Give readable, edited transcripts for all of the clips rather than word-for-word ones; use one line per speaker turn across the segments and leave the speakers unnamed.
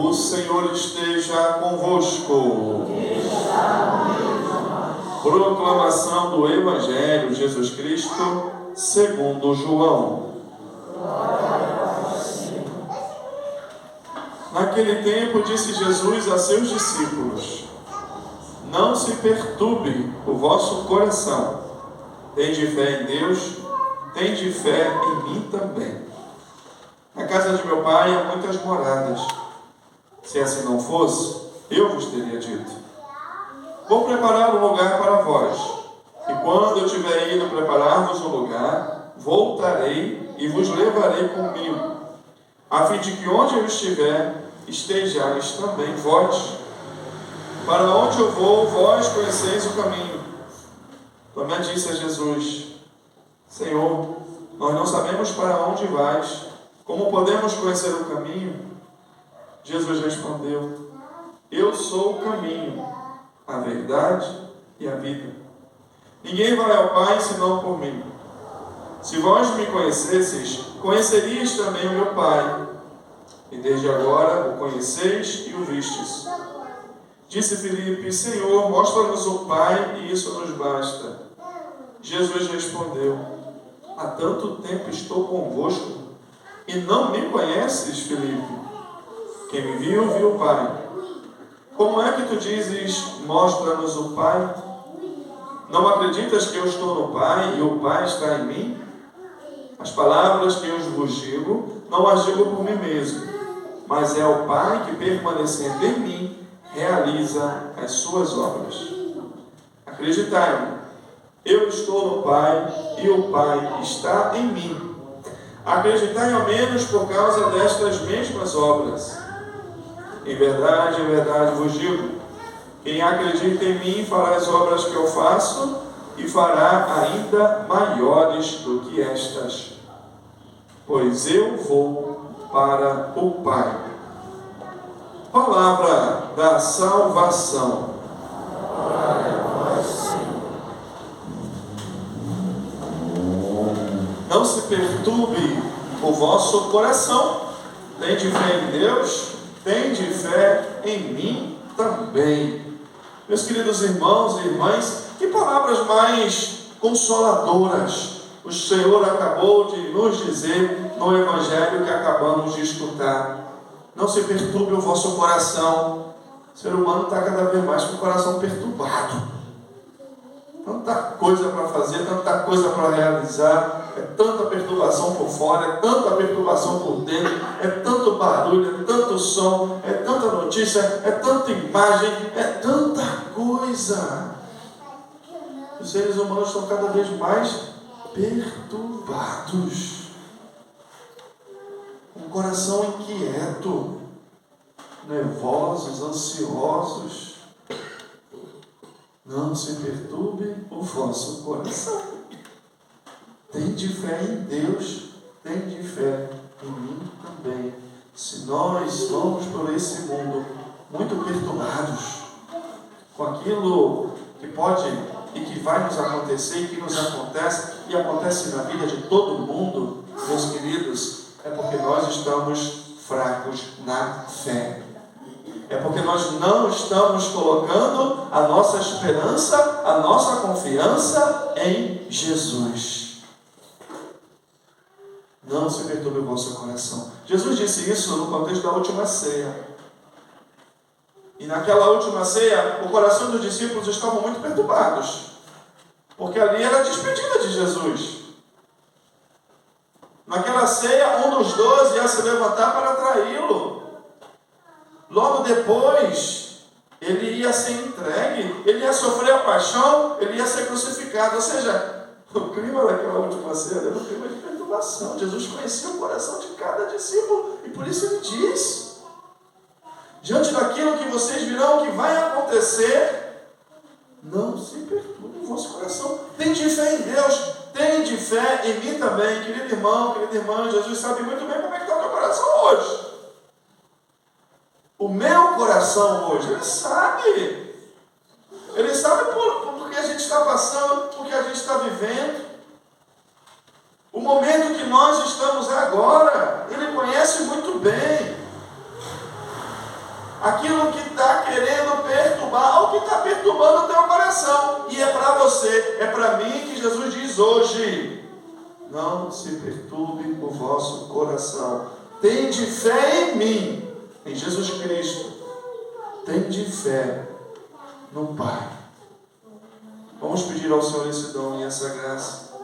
O Senhor esteja convosco. Proclamação do Evangelho de Jesus Cristo segundo João. Naquele tempo disse Jesus a seus discípulos: não se perturbe o vosso coração. Tende fé em Deus, tende fé em mim também. Na casa de meu pai há muitas moradas. Se assim não fosse, eu vos teria dito: vou preparar um lugar para vós. E quando eu tiver ido preparar-vos um lugar, voltarei e vos levarei comigo, a fim de que onde eu estiver, estejais também vós. Para onde eu vou, vós conheceis o caminho. Tomé disse a Jesus: Senhor, nós não sabemos para onde vais. Como podemos conhecer o caminho? Jesus respondeu: eu sou o caminho, a verdade e a vida. Ninguém vai ao Pai senão por mim. Se vós me conhecesseis, conhecerias também o meu Pai. E desde agora o conheceis e o vistes. Disse Filipe: Senhor, mostra-nos o Pai e isso nos basta. Jesus respondeu: há tanto tempo estou convosco e não me conheces, Filipe? Quem me viu, viu o Pai. Como é que tu dizes: mostra-nos o Pai? Não acreditas que eu estou no Pai e o Pai está em mim? As palavras que eu vos digo, não as digo por mim mesmo, mas é o Pai que, permanecendo em mim, realiza as suas obras. Acreditai-me, eu estou no Pai e o Pai está em mim. Acreditai ao menos por causa destas mesmas obras. Em verdade vos digo: quem acredita em mim fará as obras que eu faço e fará ainda maiores do que estas, pois eu vou para o Pai. Palavra da salvação. Não se perturbe o vosso coração. Tende fé em Deus, tende fé em mim também. Meus queridos irmãos e irmãs, que palavras mais consoladoras o Senhor acabou de nos dizer no Evangelho que acabamos de escutar. Não se perturbe o vosso coração. O ser humano está cada vez mais com o coração perturbado. Tanta coisa para fazer, tanta coisa para realizar. É tanta perturbação por fora, é tanta perturbação por dentro, é tanto barulho, é tanto som, é tanta notícia, é tanta imagem, é tanta coisa. Os seres humanos estão cada vez mais perturbados, com o coração inquieto, nervosos, ansiosos. Não se perturbe o vosso coração. Tende fé em Deus, tende fé em mim também. Se nós vamos por esse mundo muito perturbados com aquilo que pode e que vai nos acontecer e que nos acontece e acontece na vida de todo mundo, meus queridos, é porque nós estamos fracos na fé. É porque nós não estamos colocando a nossa esperança, a nossa confiança em Jesus. Não se perturbe o vosso coração. Jesus disse isso no contexto da última ceia. E naquela última ceia, o coração dos discípulos estavam muito perturbados, porque ali era a despedida de Jesus. Naquela ceia, um dos 12 ia se levantar para traí-lo. Logo depois, ele ia ser entregue, ele ia sofrer a paixão, ele ia ser crucificado. Ou seja, o clima daquela última ceia era um clima de perturbação. Jesus conhecia o coração de cada discípulo e por isso ele diz: diante daquilo que vocês virão que vai acontecer, não se perturbe o vosso coração. Tende fé em Deus, tende fé em mim também. Querido irmão, querida irmã, Jesus sabe muito bem como é que está o teu coração hoje. O meu coração hoje, Ele sabe. Ele sabe por que a gente está passando, por que a gente está vivendo. O momento que nós estamos agora, Ele conhece muito bem. aquilo que está querendo perturbar, ou que está perturbando o teu coração. E é para você, é para mim que Jesus diz hoje: não se perturbe o vosso coração. Tende fé em mim, em Jesus Cristo. Tende fé no Pai. Vamos pedir ao Senhor esse dom e essa graça.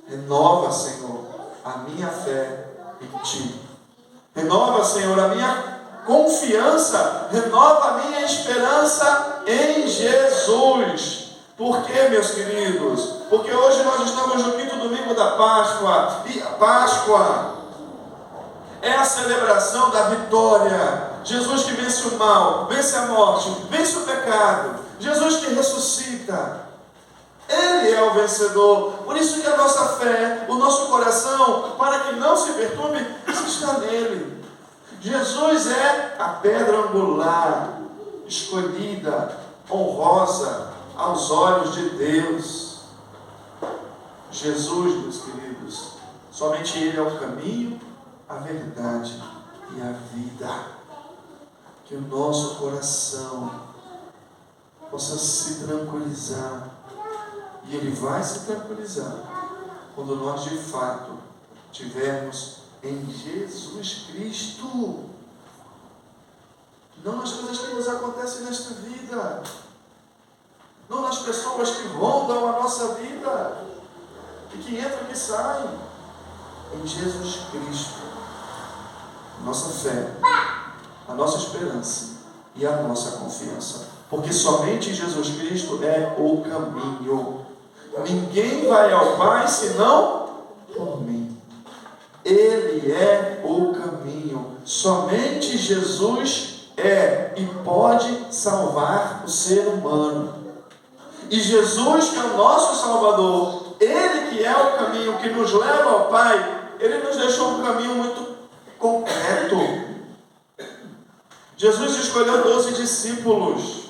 Renova, Senhor, a minha fé em Ti. Renova, Senhor, a minha confiança. Renova a minha esperança em Jesus. Por quê, meus queridos? Porque hoje nós estamos no quinto domingo da Páscoa. E a Páscoa é a celebração da vitória. Jesus que vence o mal, vence a morte, vence o pecado. Jesus que ressuscita. Ele é o vencedor. Por isso que a nossa fé, o nosso coração, para que não se perturbe, está nele. Jesus é a pedra angular, escolhida, honrosa aos olhos de Deus. Jesus, meus queridos, somente Ele é o caminho, a verdade e a vida. Que o nosso coração possa se tranquilizar. E Ele vai se tranquilizar quando nós de fato tivermos em Jesus Cristo. Não nas coisas que nos acontecem nesta vida, não nas pessoas que rondam a nossa vida e que entram e que saem. Em Jesus Cristo, nossa fé, a nossa esperança e a nossa confiança, porque somente Jesus Cristo é o caminho. Ninguém vai ao Pai senão por mim. Ele é o caminho. Somente Jesus é e pode salvar o ser humano. E Jesus, que é o nosso Salvador, Ele que é o caminho que nos leva ao Pai, Ele nos deixou um caminho muito concreto. Jesus escolheu 12 discípulos.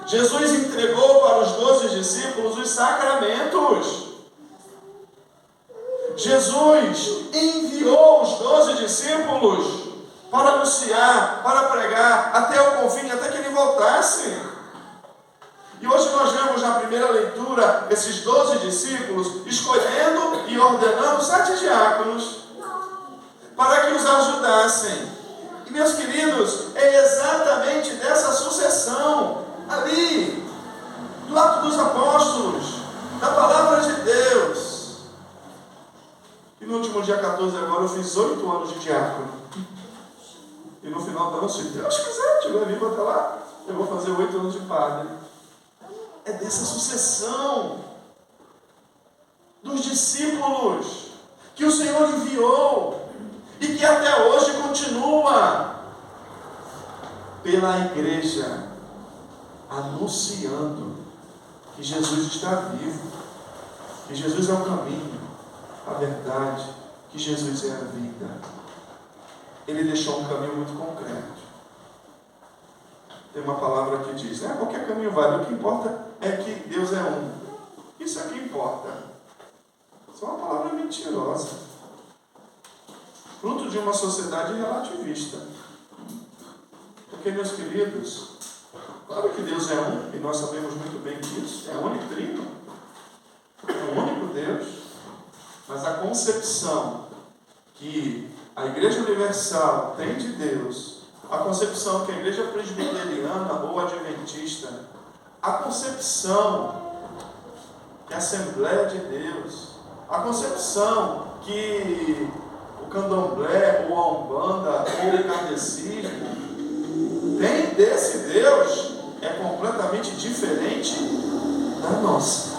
Jesus entregou para os 12 discípulos os sacramentos. Jesus enviou os 12 discípulos para anunciar, para pregar, até o confim, até que Ele voltasse. E hoje nós vemos na primeira leitura esses 12 discípulos escolhendo e ordenando 7 diáconos para que os ajudassem. E, meus queridos, é exatamente dessa sucessão ali, do Ato dos Apóstolos, da Palavra de Deus. E no último dia 14 agora eu fiz 8 anos de diácono. E no final do ano, se Deus quiser, estiver vivo até lá, eu vou fazer 8 anos de padre. É dessa sucessão dos discípulos que o Senhor enviou e que até hoje continua pela igreja, anunciando que Jesus está vivo, que Jesus é o caminho, a verdade, que Jesus é a vida. Ele deixou um caminho muito concreto. Tem uma palavra que diz, qualquer caminho vale, o que importa é que Deus é um. Isso é o que importa. Isso é uma palavra mentirosa, fruto de uma sociedade relativista. Porque, meus queridos, claro que Deus é um, e nós sabemos muito bem disso, é único, trino, é o único Deus, mas a concepção que a Igreja Universal tem de Deus, a concepção que a Igreja Presbiteriana ou Adventista, a concepção que a Assembleia de Deus, a concepção que o Candomblé, ou a Umbanda, ou o Kardecismo tem desse Deus é completamente diferente da nossa.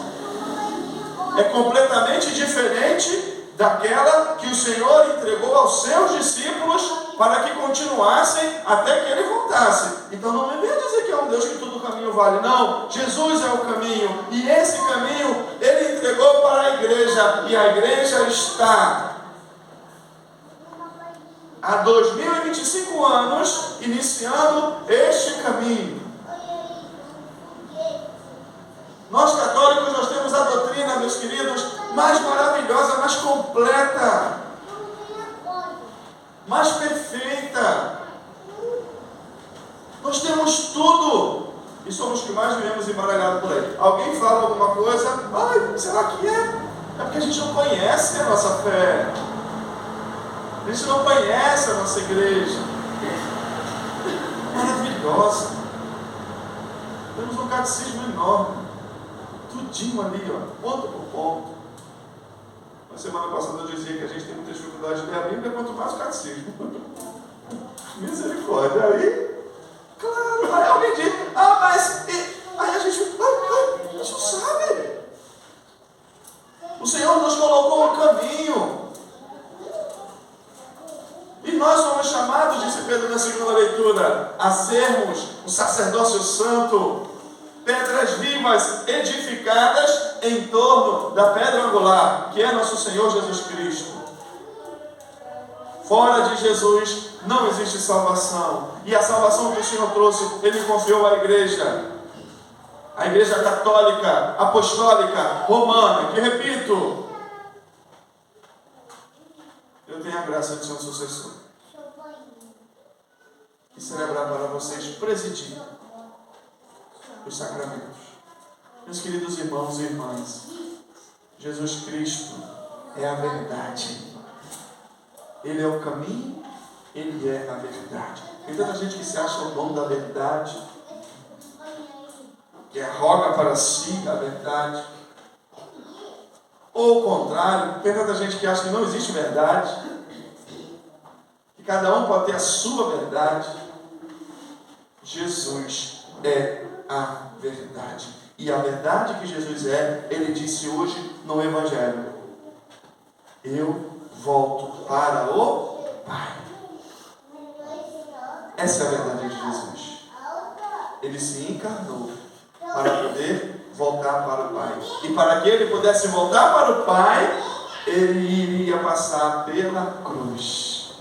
É completamente diferente daquela que o Senhor entregou aos seus discípulos para que continuassem até que Ele voltasse. Então não me venha dizer que é um Deus que todo caminho vale. Não, Jesus é o caminho. E esse caminho Ele entregou para a igreja. E a igreja está há 2025 anos iniciando este caminho. Nós católicos, nós temos a doutrina, meus queridos, mais maravilhosa, mais completa, mais perfeita. sabemos tudo. E somos os que mais vivemos embaralhados por aí. Alguém fala alguma coisa, ai, será que é? É porque a gente não conhece a nossa fé. A gente não conhece a nossa igreja. Maravilhosa. Temos um catecismo enorme. Tudinho ali, ó, ponto por ponto. Na semana passada eu dizia que a gente tem muita dificuldade de ler a Bíblia, quanto mais o catecismo. Misericórdia. Aí, claro, aí alguém diz, mas aí a gente não sabe. O Senhor nos colocou um caminho. E nós somos chamados, disse Pedro na segunda leitura, a sermos um sacerdócio santo, pedras vivas edificadas em torno da pedra angular, que é nosso Senhor Jesus Cristo. Fora de Jesus não existe salvação. E a salvação que o Senhor trouxe, Ele confiou à igreja. A igreja católica, apostólica, romana, que repito, eu tenho a graça de ser um sucessor. E celebrar para vocês, presidir os sacramentos. Meus queridos irmãos e irmãs, Jesus Cristo é a verdade. Ele é o caminho, Ele é a verdade. Tem tanta gente que se acha o dono da verdade, que arroga para si a verdade. Ou o contrário, tem tanta gente que acha que não existe verdade, que cada um pode ter a sua verdade. Jesus é a verdade. E a verdade que Jesus é, Ele disse hoje no Evangelho: eu volto para o Pai. Essa é a verdade de Jesus. Ele se encarnou para poder voltar para o Pai. E para que Ele pudesse voltar para o Pai, Ele iria passar pela cruz.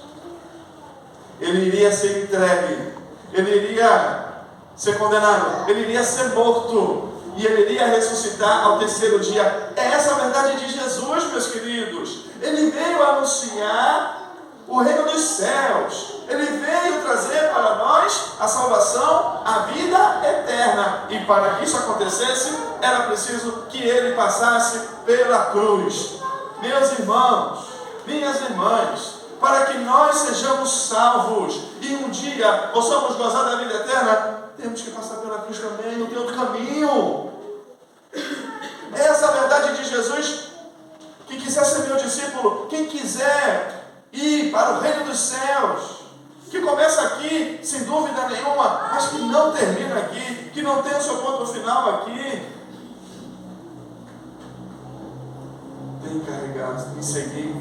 Ele iria ser entregue. Ele iria ser condenado. Ele iria ser morto. E Ele iria ressuscitar ao terceiro dia. É essa a verdade de Jesus, meus queridos. Ele veio anunciar o reino dos céus. Ele veio trazer para nós a salvação, a vida eterna. E para que isso acontecesse, era preciso que Ele passasse pela cruz. Meus irmãos, minhas irmãs, para que nós sejamos salvos e um dia possamos gozar da vida eterna, temos que passar pela cruz também, não tem outro caminho. Essa é a verdade de Jesus. Quem quiser ser meu discípulo, quem quiser ir para o reino dos céus, que começa aqui, sem dúvida nenhuma, mas que não termina aqui, que não tem o seu ponto final aqui, tem que carregar, me seguir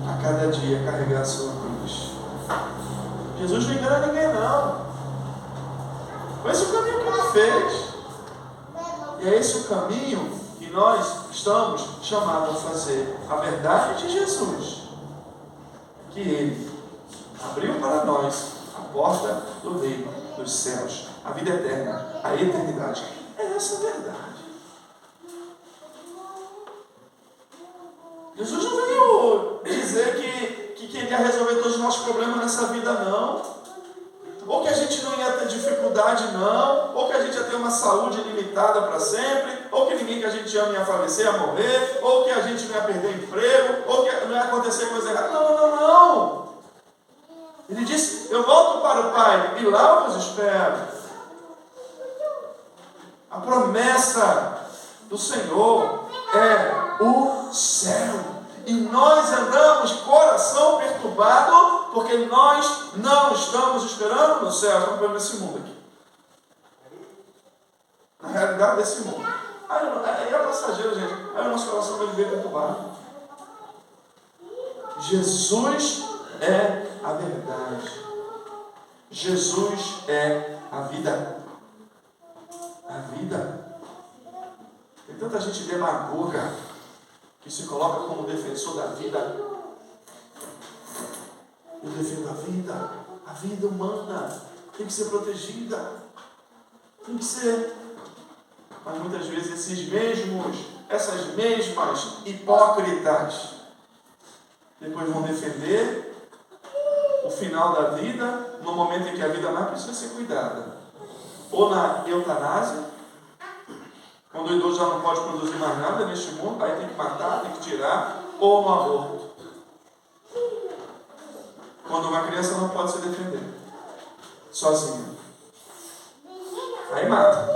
a cada dia, carregar a sua cruz. Jesus não engana ninguém, não. Foi esse o caminho que Ele fez. E é esse o caminho que nós estamos chamados a fazer. A verdade de Jesus, que Ele abriu para nós a porta do reino dos céus, a vida eterna, a eternidade. É essa a verdade. Jesus não veio dizer que queria resolver todos os nossos problemas nessa vida, não. Ou que a gente não ia ter dificuldade, não. Ou que a gente ia ter uma saúde limitada para sempre. Ou que ninguém que a gente ama ia falecer, ia morrer. Ou que a gente não ia perder emprego. Ou que não ia acontecer coisa errada. Não, não, não, não. Ele disse: eu volto para o Pai e lá eu vos espero. A promessa do Senhor é o céu. E nós andamos coração perturbado porque nós não estamos esperando no céu, estamos esperando nesse mundo aqui. Na realidade desse mundo. Aí é passageiro, gente. Aí o nosso coração vai viver perturbado. Jesus é a verdade. Jesus é a vida. A vida. Tem tanta gente demagoga que se coloca como defensor da vida. Eu defendo a vida humana tem que ser protegida, tem que ser. Mas muitas vezes essas mesmas hipócritas, depois vão defender o final da vida, no momento em que a vida mais precisa ser cuidada. ou na eutanásia, quando o idoso já não pode produzir mais nada neste mundo, aí tem que matar, tem que tirar, ou no aborto. Quando uma criança não pode se defender, sozinha. Aí mata.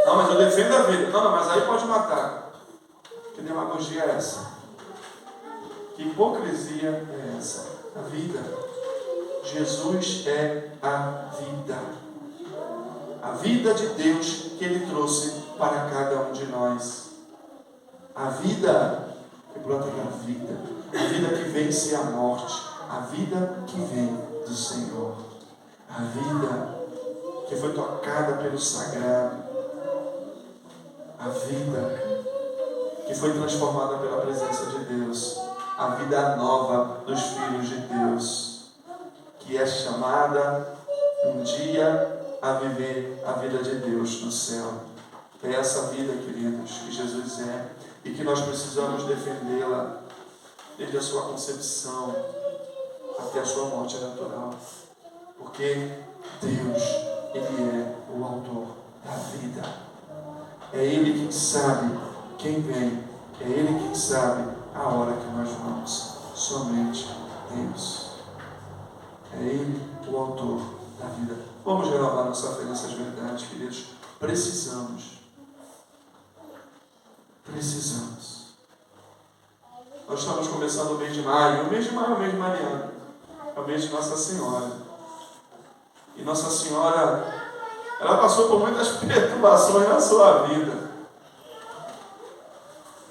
Não, mas eu defendo a vida. Não, mas aí pode matar. Que demagogia é essa? Que hipocrisia é essa? A vida. Jesus é a vida. A vida de Deus que Ele trouxe para cada um de nós. A vida que brota da vida. A vida que vence a morte. A vida que vem do Senhor. A vida que foi tocada pelo sagrado. A vida que foi transformada pela presença de Deus. A vida nova dos filhos de Deus, que é chamada um dia a viver a vida de Deus no céu. É essa vida, queridos, que Jesus é e que nós precisamos defendê-la desde a sua concepção até a sua morte natural. Porque Deus, Ele é o autor da vida. É Ele quem sabe quem vem. É Ele quem sabe a hora que nós vamos. Somente Deus. É Ele o autor da vida. Vamos renovar nossa fé nessas verdades, queridos. Precisamos. Nós estamos começando o mês de maio. O mês de maio é o mês de Mariana. É o mês de Nossa Senhora. E Nossa Senhora, ela passou por muitas perturbações na sua vida.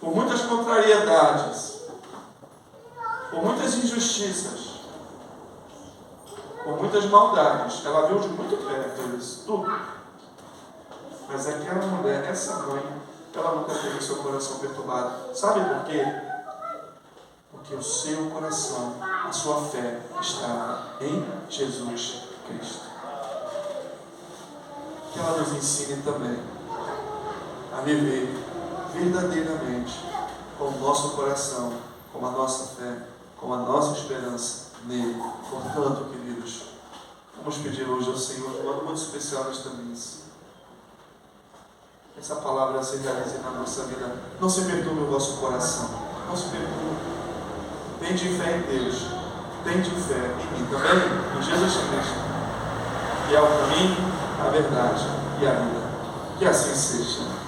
Por muitas contrariedades. Por muitas injustiças. Por muitas maldades. Ela viu de muito perto isso, tudo. Mas aquela mulher, essa mãe, ela nunca teve seu coração perturbado. Sabe por quê? Porque o seu coração, a sua fé, está em Jesus Cristo. Que ela nos ensine também a viver verdadeiramente com o nosso coração, com a nossa fé, com a nossa esperança nele. Portanto, queridos, vamos pedir hoje ao Senhor um modo muito especial nesta missa. Essa palavra se realize na nossa vida. Não se perturbe o vosso coração. Não se perturbe. Tende fé em Deus. Tende fé em mim também, em Jesus Cristo, que é o caminho, a verdade e a vida. Que assim seja.